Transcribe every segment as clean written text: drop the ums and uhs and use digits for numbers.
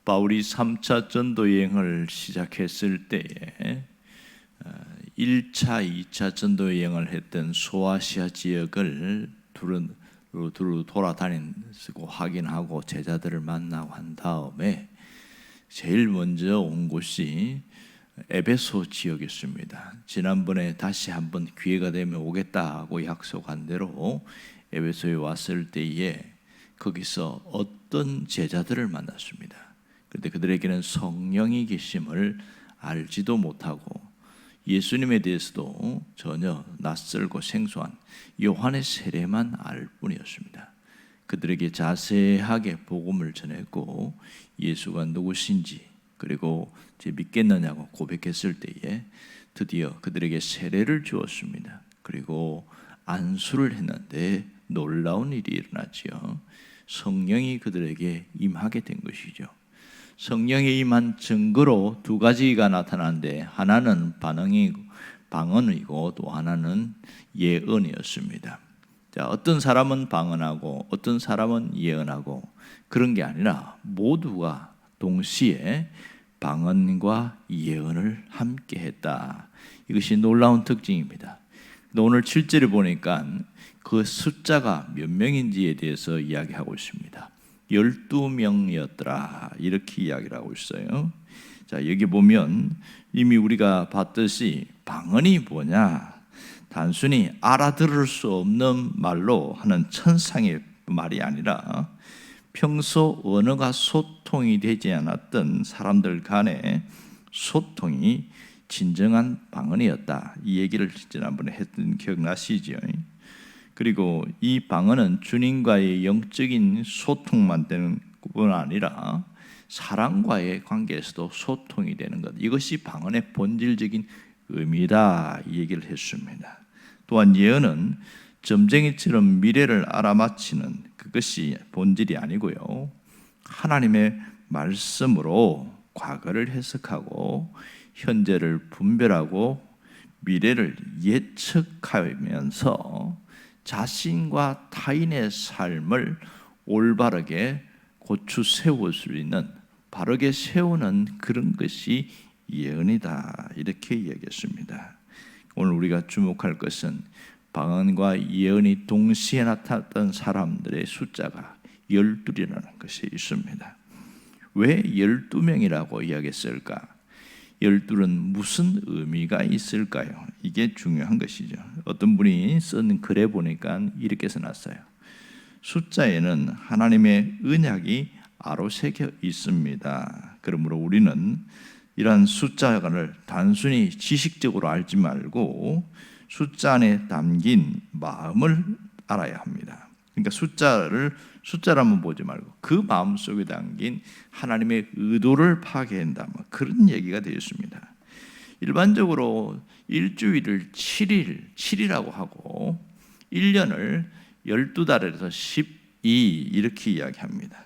바울이 3차 전도 여행을 시작했을 때에 1차, 2차 전도 여행을 했던 소아시아 지역을 두루 돌아다니고 확인하고 제자들을 만나고 한 다음에 제일 먼저 온 곳이 에베소 지역이었습니다. 지난번에 다시 한번 기회가 되면 오겠다고 약속한 대로 에베소에 왔을 때에 거기서 어떤 제자들을 만났습니다. 그런데 그들에게는 성령이 계심을 알지도 못하고 예수님에 대해서도 전혀 낯설고 생소한 요한의 세례만 알 뿐이었습니다. 그들에게 자세하게 복음을 전했고 예수가 누구신지 그리고 믿겠느냐고 고백했을 때에 드디어 그들에게 세례를 주었습니다. 그리고 안수를 했는데 놀라운 일이 일어났지요. 성령이 그들에게 임하게 된 것이죠. 성령이 임한 증거로 두 가지가 나타나는데 하나는 방언이고 또 하나는 예언이었습니다. 자, 어떤 사람은 방언하고 어떤 사람은 예언하고 그런 게 아니라 모두가 동시에 방언과 예언을 함께 했다. 이것이 놀라운 특징입니다. 오늘 7절을 보니까 그 숫자가 몇 명인지에 대해서 이야기하고 있습니다. 12명이었더라 이렇게 이야기를 하고 있어요. 자, 여기 보면 이미 우리가 봤듯이 방언이 뭐냐, 단순히 알아들을 수 없는 말로 하는 천상의 말이 아니라 평소 언어가 소통이 되지 않았던 사람들 간의 소통이 진정한 방언이었다. 이 얘기를 지난번에 했던 기억나시죠? 그리고 이 방언은 주님과의 영적인 소통만 되는 뿐 아니라 사람과의 관계에서도 소통이 되는 것, 이것이 방언의 본질적인 의미다, 이 얘기를 했습니다. 또한 예언은 점쟁이처럼 미래를 알아맞히는 그것이 본질이 아니고요, 하나님의 말씀으로 과거를 해석하고 현재를 분별하고 미래를 예측하면서 자신과 타인의 삶을 올바르게 고추 세울 수 있는, 바르게 세우는 그런 것이 예언이다, 이렇게 이야기했습니다. 오늘 우리가 주목할 것은 방언과 예언이 동시에 나타났던 사람들의 숫자가 12이라는 것이 있습니다. 왜 12명이라고 이야기했을까? 12는 무슨 의미가 있을까요? 이게 중요한 것이죠. 어떤 분이 쓴 글에 보니까 이렇게 써놨어요. 숫자에는 하나님의 언약이 아로새겨 있습니다. 그러므로 우리는 이러한 숫자를 단순히 지식적으로 알지 말고 숫자 안에 담긴 마음을 알아야 합니다. 그러니까 숫자라면 보지 말고 그 마음 속에 담긴 하나님의 의도를 파악한다, 그런 얘기가 되었습니다. 일반적으로 일주일을 7이라고 하고 1년을 12달에서 12 이렇게 이야기합니다.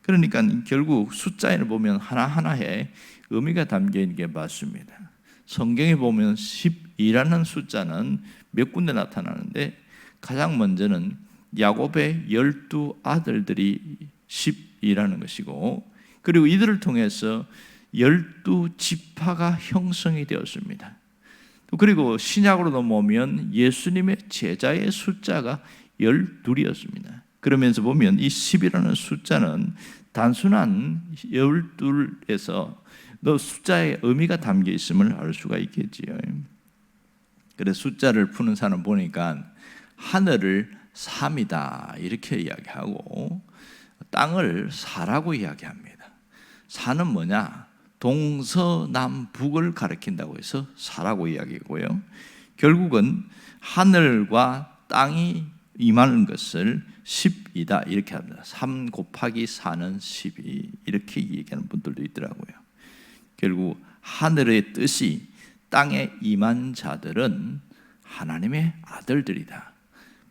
그러니까 결국 숫자를 보면 하나하나에 의미가 담겨 있는 게 맞습니다. 성경에 보면 12라는 숫자는 몇 군데 나타나는데 가장 먼저는 야곱의 12아들들이 10이라는 것이고, 그리고 이들을 통해서 12지파가 형성이 되었습니다. 그리고 신약으로 넘어오면 예수님의 제자의 숫자가 12이었습니다. 그러면서 보면 이 10이라는 숫자는 단순한 12에서 숫자의 의미가 담겨 있음을 알 수가 있겠지요. 그래서 숫자를 푸는 사람 보니까 하늘을 3이다 이렇게 이야기하고 땅을 4라고 이야기합니다. 4는 뭐냐? 동서남북을 가리킨다고 해서 4라고 이야기고요. 결국은 하늘과 땅이 임하는 것을 10이다 이렇게 합니다. 3 곱하기 4는 12 이렇게 얘기하는 분들도 있더라고요. 결국 하늘의 뜻이 땅에 임한 자들은 하나님의 아들들이다,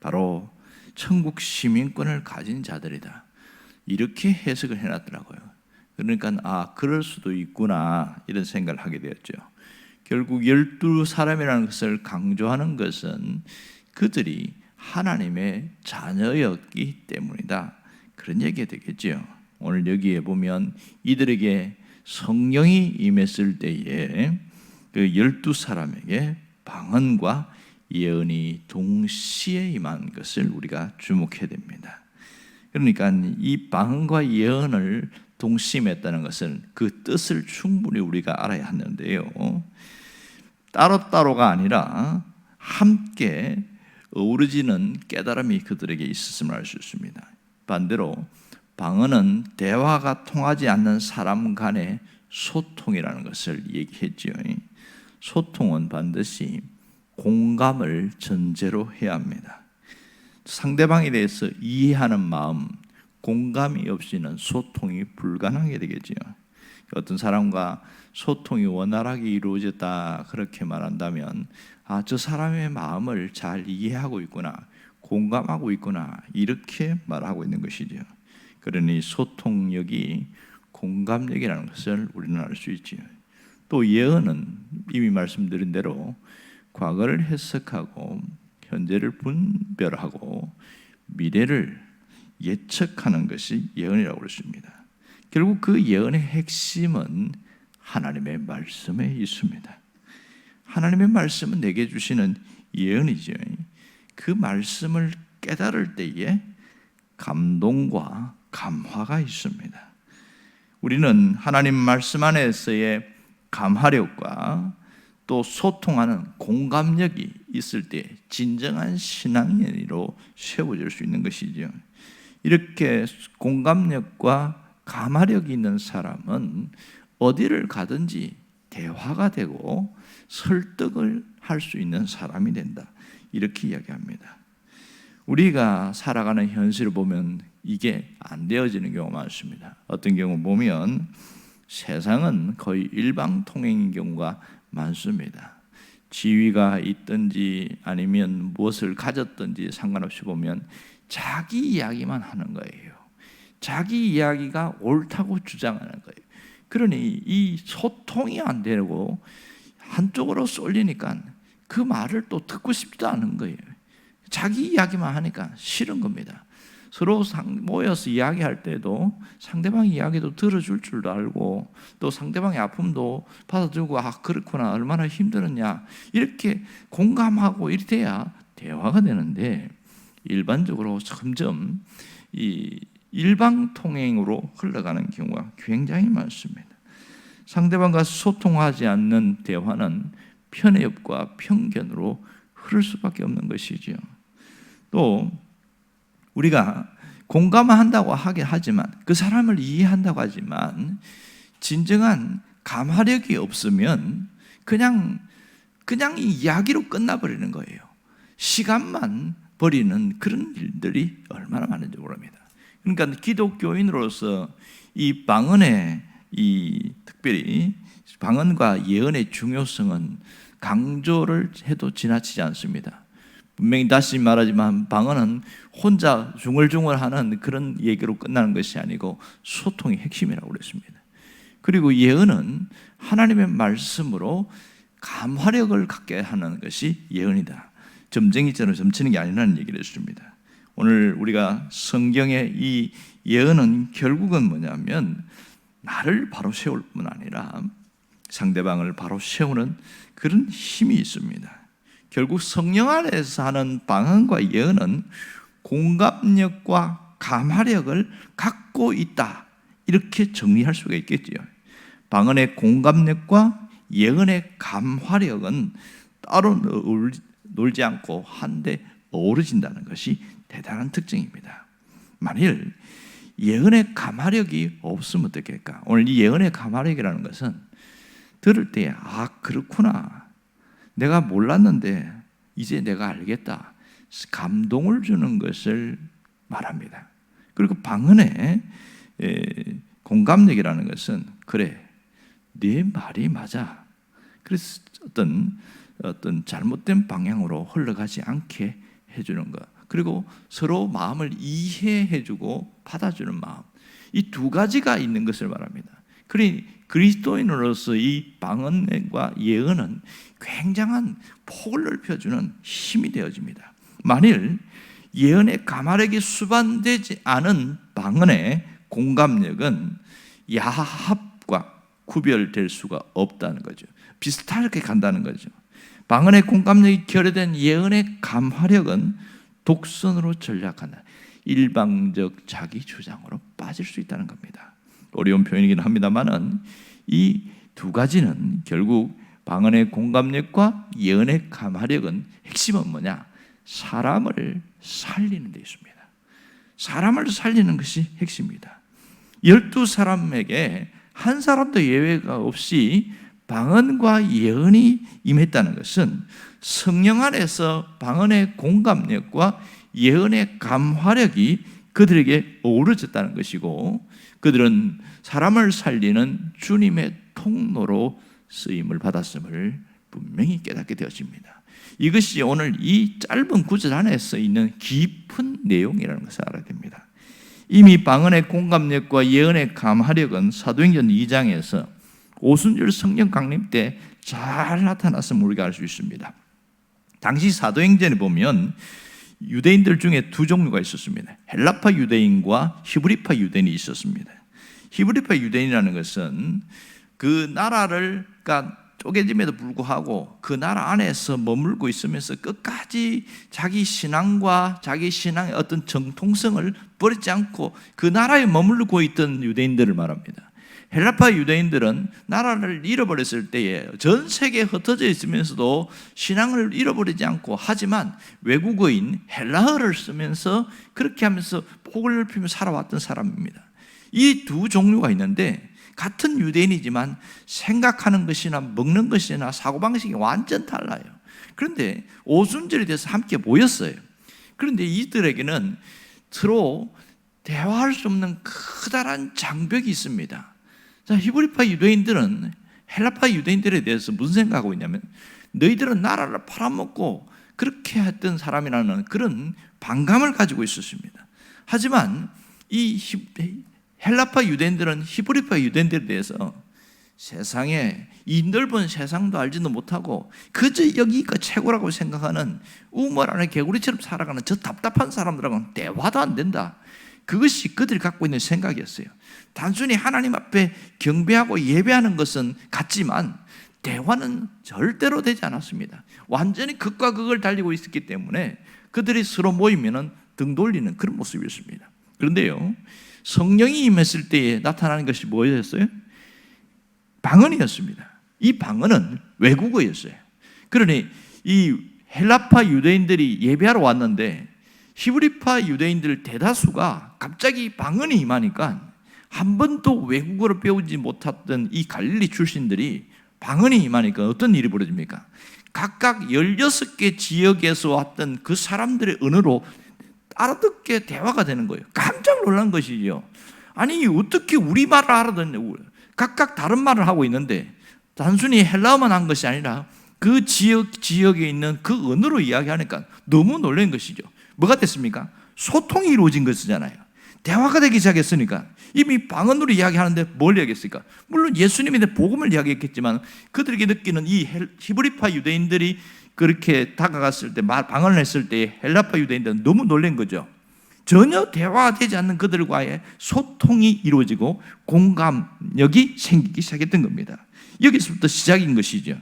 바로 천국 시민권을 가진 자들이다, 이렇게 해석을 해놨더라고요. 그러니까 그럴 수도 있구나 이런 생각을 하게 되었죠. 결국 12사람이라는 것을 강조하는 것은 그들이 하나님의 자녀였기 때문이다, 그런 얘기가 되겠죠. 오늘 여기에 보면 이들에게 성령이 임했을 때에 그 12사람에게 방언과 예언이 동시에 임한 것을 우리가 주목해야 됩니다. 그러니까 이 방언과 예언을 동시에 임했다는 것은 그 뜻을 충분히 우리가 알아야 하는데요, 따로따로가 아니라 함께 어우러지는 깨달음이 그들에게 있었음을 알 수 있습니다. 반대로 방언은 대화가 통하지 않는 사람 간의 소통이라는 것을 얘기했지요. 소통은 반드시 공감을 전제로 해야 합니다. 상대방에 대해서 이해하는 마음, 공감이 없이는 소통이 불가능하게 되겠지요. 어떤 사람과 소통이 원활하게 이루어졌다 그렇게 말한다면 저 사람의 마음을 잘 이해하고 있구나, 공감하고 있구나, 이렇게 말하고 있는 것이죠. 그러니 소통력이 공감력이라는 것을 우리는 알 수 있지요. 또 예언은 이미 말씀드린 대로 과거를 해석하고 현재를 분별하고 미래를 예측하는 것이 예언이라고 그랬습니다. 결국 그 예언의 핵심은 하나님의 말씀에 있습니다. 하나님의 말씀은 내게 주시는 예언이죠. 그 말씀을 깨달을 때에 감동과 감화가 있습니다. 우리는 하나님 말씀 안에서의 감화력과 또 소통하는 공감력이 있을 때 진정한 신앙인으로 세워질 수 있는 것이죠. 이렇게 공감력과 감화력이 있는 사람은 어디를 가든지 대화가 되고 설득을 할 수 있는 사람이 된다, 이렇게 이야기합니다. 우리가 살아가는 현실을 보면 이게 안 되어지는 경우가 많습니다. 어떤 경우 보면 세상은 거의 일방통행인 경우가 많습니다. 지위가 있든지 아니면 무엇을 가졌든지 상관없이 보면 자기 이야기만 하는 거예요. 자기 이야기가 옳다고 주장하는 거예요. 그러니 이 소통이 안 되고 한쪽으로 쏠리니까 그 말을 또 듣고 싶지도 않은 거예요. 자기 이야기만 하니까 싫은 겁니다. 서로 모여서 이야기할 때도 상대방 이야기도 들어줄 줄도 알고 또 상대방의 아픔도 받아들고 그렇구나, 얼마나 힘들었냐, 이렇게 공감하고 이래야 대화가 되는데 일반적으로 점점 이 일방통행으로 흘러가는 경우가 굉장히 많습니다. 상대방과 소통하지 않는 대화는 편협과 편견으로 흐를 수밖에 없는 것이죠. 또 우리가 공감한다고 하긴 하지만, 그 사람을 이해한다고 하지만 진정한 감화력이 없으면 그냥 이 이야기로 끝나버리는 거예요. 시간만 버리는 그런 일들이 얼마나 많은지 모릅니다. 그러니까 기독교인으로서 이 방언의 특별히 방언과 예언의 중요성은 강조를 해도 지나치지 않습니다. 분명히 다시 말하지만 방언은 혼자 중얼중얼하는 그런 얘기로 끝나는 것이 아니고 소통이 핵심이라고 그랬습니다. 그리고 예언은 하나님의 말씀으로 감화력을 갖게 하는 것이 예언이다. 점쟁이처럼 점치는 게 아니라는 얘기를 했습니다. 오늘 우리가 성경의 이 예언은 결국은 뭐냐면 나를 바로 세울 뿐 아니라 상대방을 바로 세우는 그런 힘이 있습니다. 결국 성령 안에서 하는 방언과 예언은 공감력과 감화력을 갖고 있다, 이렇게 정리할 수가 있겠죠. 방언의 공감력과 예언의 감화력은 따로 놀지 않고 한데 어우러진다는 것이 대단한 특징입니다. 만일 예언의 감화력이 없으면 어떻겠까? 오늘 이 예언의 감화력이라는 것은 들을 때 그렇구나, 내가 몰랐는데 이제 내가 알겠다, 감동을 주는 것을 말합니다. 그리고 방언의 공감력이라는 것은 그래, 네 말이 맞아, 그래서 어떤 잘못된 방향으로 흘러가지 않게 해주는 것, 그리고 서로 마음을 이해해주고 받아주는 마음, 이 두 가지가 있는 것을 말합니다. 그러니 그리스도인으로서 이 방언과 예언은 굉장한 폭을 넓혀주는 힘이 되어집니다. 만일 예언의 감화력이 수반되지 않은 방언의 공감력은 야합과 구별될 수가 없다는 거죠. 비슷하게 간다는 거죠. 방언의 공감력이 결여된 예언의 감화력은 독선으로 전략한다. 일방적 자기 주장으로 빠질 수 있다는 겁니다. 어려운 표현이긴 합니다만은 이 두 가지는 결국 방언의 공감력과 예언의 감화력은 핵심은 뭐냐? 사람을 살리는 데 있습니다. 사람을 살리는 것이 핵심입니다. 12사람에게 한 사람도 예외가 없이 방언과 예언이 임했다는 것은 성령 안에서 방언의 공감력과 예언의 감화력이 그들에게 어우러졌다는 것이고, 그들은 사람을 살리는 주님의 통로로 쓰임을 받았음을 분명히 깨닫게 되었습니다. 이것이 오늘 이 짧은 구절 안에 써 있는 깊은 내용이라는 것을 알아야 됩니다. 이미 방언의 공감력과 예언의 감화력은 사도행전 2장에서 오순절 성령 강림 때 잘 나타났음을 우리가 알 수 있습니다. 당시 사도행전에 보면 유대인들 중에 두 종류가 있었습니다. 헬라파 유대인과 히브리파 유대인이 있었습니다. 히브리파 유대인이라는 것은 그 나라를 쪼개짐에도 불구하고 그 나라 안에서 머물고 있으면서 끝까지 자기 신앙과 자기 신앙의 어떤 정통성을 버리지 않고 그 나라에 머물고 있던 유대인들을 말합니다. 헬라파 유대인들은 나라를 잃어버렸을 때에 전 세계에 흩어져 있으면서도 신앙을 잃어버리지 않고, 하지만 외국어인 헬라어를 쓰면서 그렇게 하면서 폭을 넓히며 살아왔던 사람입니다. 이 두 종류가 있는데 같은 유대인이지만 생각하는 것이나 먹는 것이나 사고방식이 완전 달라요. 그런데 오순절에 대해서 함께 모였어요. 그런데 이들에게는 서로 대화할 수 없는 커다란 장벽이 있습니다. 자, 히브리파 유대인들은 헬라파 유대인들에 대해서 무슨 생각하고 있냐면, 너희들은 나라를 팔아먹고 그렇게 했던 사람이라는 그런 반감을 가지고 있었습니다. 하지만 이 헬라파 유대인들은 히브리파 유대인들에 대해서 세상에 이 넓은 세상도 알지도 못하고 그저 여기가 최고라고 생각하는 우물 안에 개구리처럼 살아가는 저 답답한 사람들하고는 대화도 안 된다. 그것이 그들이 갖고 있는 생각이었어요. 단순히 하나님 앞에 경배하고 예배하는 것은 같지만 대화는 절대로 되지 않았습니다. 완전히 극과 극을 달리고 있었기 때문에 그들이 서로 모이면 등 돌리는 그런 모습이었습니다. 그런데요, 성령이 임했을 때에 나타나는 것이 뭐였어요? 방언이었습니다. 이 방언은 외국어였어요. 그러니 이 헬라파 유대인들이 예배하러 왔는데 히브리파 유대인들 대다수가 갑자기 방언이 임하니까 한 번도 외국어를 배우지 못했던 이 갈릴리 출신들이 방언이 임하니까 어떤 일이 벌어집니까? 각각 16개 지역에서 왔던 그 사람들의 언어로 알아듣게 대화가 되는 거예요. 깜짝 놀란 것이죠. 아니 어떻게 우리말을 알아듣냐. 각각 다른 말을 하고 있는데 단순히 헬라어만 한 것이 아니라 그 지역에 있는 그 언어로 이야기하니까 너무 놀란 것이죠. 뭐가 됐습니까? 소통이 이루어진 것이잖아요. 대화가 되기 시작했으니까. 이미 방언으로 이야기하는데 뭘 이야기했을까? 물론 예수님에 대해 복음을 이야기했겠지만 그들에게 느끼는 이 히브리파 유대인들이 그렇게 다가갔을 때 방언을 했을 때 헬라파 유대인들은 너무 놀란 거죠. 전혀 대화되지 않는 그들과의 소통이 이루어지고 공감력이 생기기 시작했던 겁니다. 여기서부터 시작인 것이죠.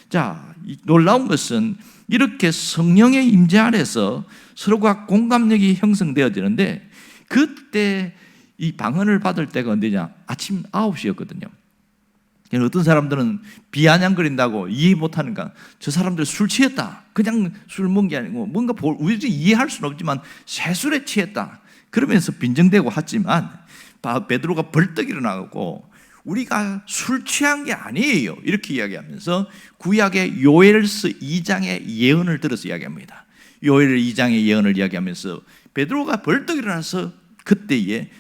자, 놀라운 것은 이렇게 성령의 임재 아래서 서로가 공감력이 형성되어지는데, 그때 이 방언을 받을 때가 언제냐? 아침 9시였거든요. 어떤 사람들은 비아냥거린다고 이해 못하니까 저 사람들 술 취했다. 그냥 술 먹은 게 아니고 뭔가 우리도 이해할 수는 없지만 새술에 취했다. 그러면서 빈정대고 하지만 베드로가 벌떡 일어나고 우리가 술 취한 게 아니에요. 이렇게 이야기하면서 구약의 요엘서 2장의 예언을 들어서 이야기합니다. 요엘 2장의 예언을 이야기하면서 베드로가 벌떡 일어나서 그때에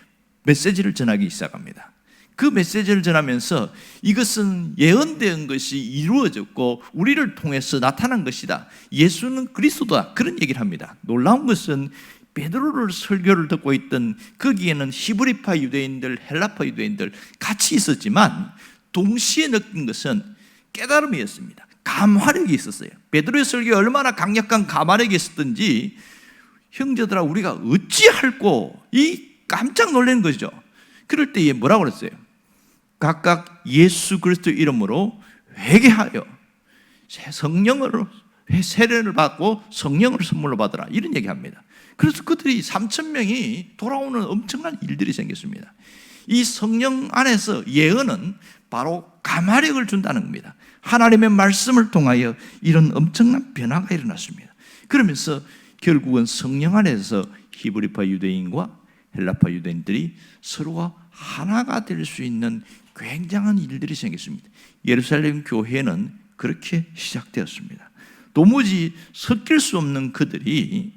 메시지를 전하기 시작합니다. 그 메시지를 전하면서 이것은 예언된 것이 이루어졌고 우리를 통해서 나타난 것이다. 예수는 그리스도다. 그런 얘기를 합니다. 놀라운 것은 베드로를 설교를 듣고 있던 거기에는 히브리파 유대인들, 헬라파 유대인들 같이 있었지만 동시에 느낀 것은 깨달음이었습니다. 감화력이 있었어요. 베드로의 설교에 얼마나 강력한 감화력이 있었던지 형제들아 우리가 어찌할꼬 이 깜짝 놀라는 것이죠. 그럴 때에 뭐라고 그랬어요? 각각 예수 그리스도 이름으로 회개하여 성령으로 세례를 받고 성령을 선물로 받으라, 이런 얘기합니다. 그래서 그들이 3,000명이 돌아오는 엄청난 일들이 생겼습니다. 이 성령 안에서 예언은 바로 가마력을 준다는 겁니다. 하나님의 말씀을 통하여 이런 엄청난 변화가 일어났습니다. 그러면서 결국은 성령 안에서 히브리파 유대인과 헬라파 유대인들이 서로가 하나가 될 수 있는 굉장한 일들이 생겼습니다. 예루살렘 교회는 그렇게 시작되었습니다. 도무지 섞일 수 없는 그들이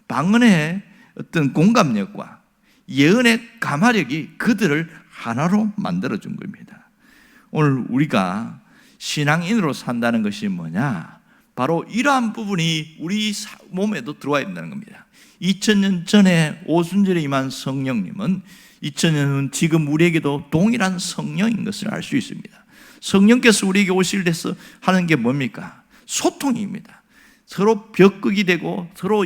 방언의 어떤 공감력과 예언의 가마력이 그들을 하나로 만들어준 겁니다. 오늘 우리가 신앙인으로 산다는 것이 뭐냐? 바로 이러한 부분이 우리 몸에도 들어와야 된다는 겁니다. 2000년 전에 오순절에 임한 성령님은 2000년 후 지금 우리에게도 동일한 성령인 것을 알 수 있습니다. 성령께서 우리에게 오실 때서 하는 게 뭡니까? 소통입니다. 서로 벽극이 되고 서로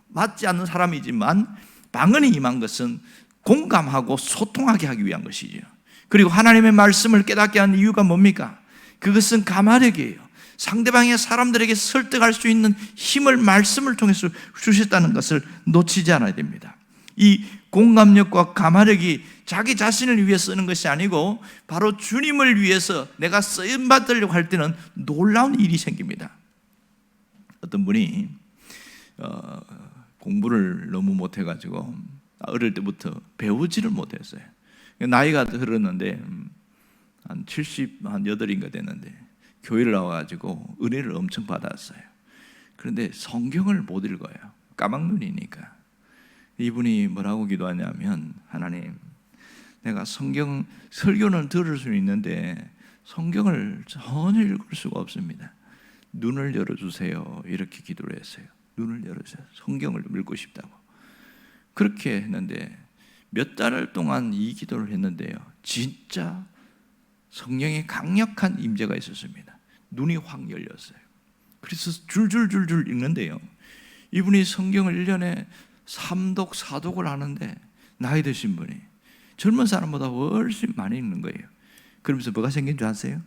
맞지 않는 사람이지만 방언이 임한 것은 공감하고 소통하게 하기 위한 것이죠. 그리고 하나님의 말씀을 깨닫게 하는 이유가 뭡니까? 그것은 가마력이에요. 상대방의 사람들에게 설득할 수 있는 힘을 말씀을 통해서 주셨다는 것을 놓치지 않아야 됩니다. 이 공감력과 가마력이 자기 자신을 위해 쓰는 것이 아니고 바로 주님을 위해서 내가 쓰임받으려고 할 때는 놀라운 일이 생깁니다. 어떤 분이 공부를 너무 못해가지고 어릴 때부터 배우지를 못했어요. 나이가 들었는데 한 78인가 됐는데 교회를 나와가지고 은혜를 엄청 받았어요. 그런데 성경을 못 읽어요. 까막눈이니까. 이분이 뭐라고 기도하냐면, 하나님, 내가 성경 설교는 들을 수 있는데 성경을 전혀 읽을 수가 없습니다. 눈을 열어주세요. 이렇게 기도를 했어요. 눈을 열어주세요. 성경을 읽고 싶다고. 그렇게 했는데 몇 달 동안 이 기도를 했는데요, 진짜 성령의 강력한 임재가 있었습니다. 눈이 확 열렸어요. 그래서 줄줄줄줄 읽는데요, 이분이 성경을 1년에 3독 4독을 하는데 나이 드신 분이 젊은 사람보다 훨씬 많이 읽는 거예요. 그러면서 뭐가 생긴 줄 아세요?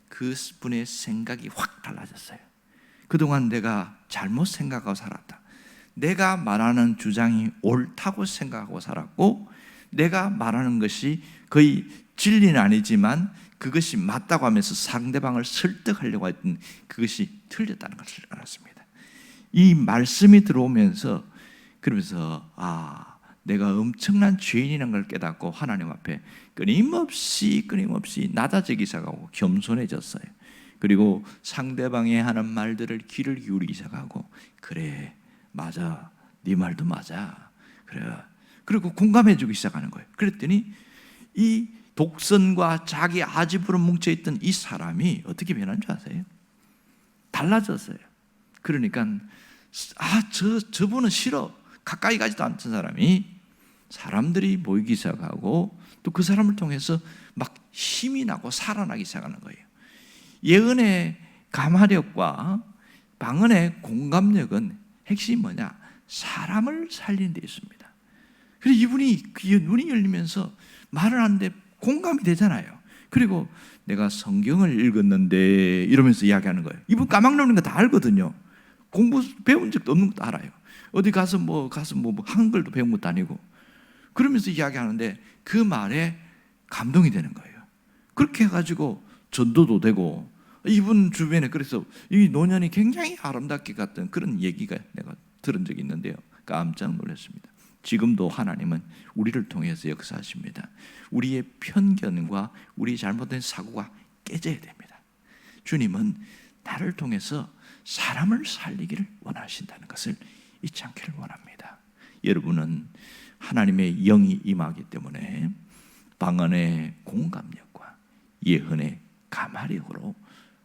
그 분의 생각이 확 달라졌어요. 그동안 내가 잘못 생각하고 살았다, 내가 말하는 주장이 옳다고 생각하고 살았고, 내가 말하는 것이 거의 진리는 아니지만 그것이 맞다고 하면서 상대방을 설득하려고 했던 그것이 틀렸다는 것을 알았습니다. 이 말씀이 들어오면서 그러면서 내가 엄청난 죄인이라는 걸 깨닫고 하나님 앞에 끊임없이 낮아지기 시작하고 겸손해졌어요. 그리고 상대방이 하는 말들을 귀를 기울이기 시작하고, 그래 맞아, 네 말도 맞아, 그래, 그리고 공감해주기 시작하는 거예요. 그랬더니 이 독선과 자기 아집으로 뭉쳐있던 이 사람이 어떻게 변한 줄 아세요? 달라졌어요. 그러니까 저분은 싫어, 가까이 가지도 않던 사람이 사람들이 모이기 시작하고 또 그 사람을 통해서 막 힘이 나고 살아나기 시작하는 거예요. 예언의 가마력과 방언의 공감력은 핵심이 뭐냐? 사람을 살리는 데 있습니다. 그래서 이분이 눈이 열리면서 말을 하는데 공감이 되잖아요. 그리고 내가 성경을 읽었는데 이러면서 이야기하는 거예요. 이분 까막눈인 거 다 알거든요. 공부 배운 적도 없는 것도 알아요. 어디 가서 한글도 배운 것도 아니고. 그러면서 이야기하는데 그 말에 감동이 되는 거예요. 그렇게 해가지고 전도도 되고, 이분 주변에 그래서 이 노년이 굉장히 아름답게 갔던 그런 얘기가 내가 들은 적이 있는데요, 깜짝 놀랐습니다. 지금도 하나님은 우리를 통해서 역사하십니다. 우리의 편견과 우리 잘못된 사고가 깨져야 됩니다. 주님은 나를 통해서 사람을 살리기를 원하신다는 것을 잊지 않기를 원합니다. 여러분은 하나님의 영이 임하기 때문에 방언의 공감력과 예언의 가마력으로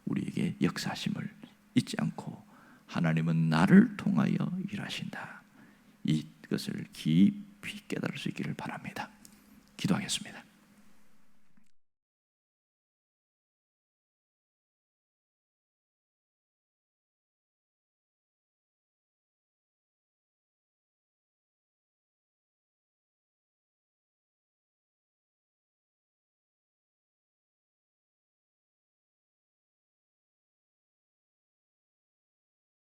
우리에게 역사하심을 잊지 않고, 하나님은 나를 통하여 일하신다, 이것을 깊이 깨달을 수 있기를 바랍니다. 기도하겠습니다.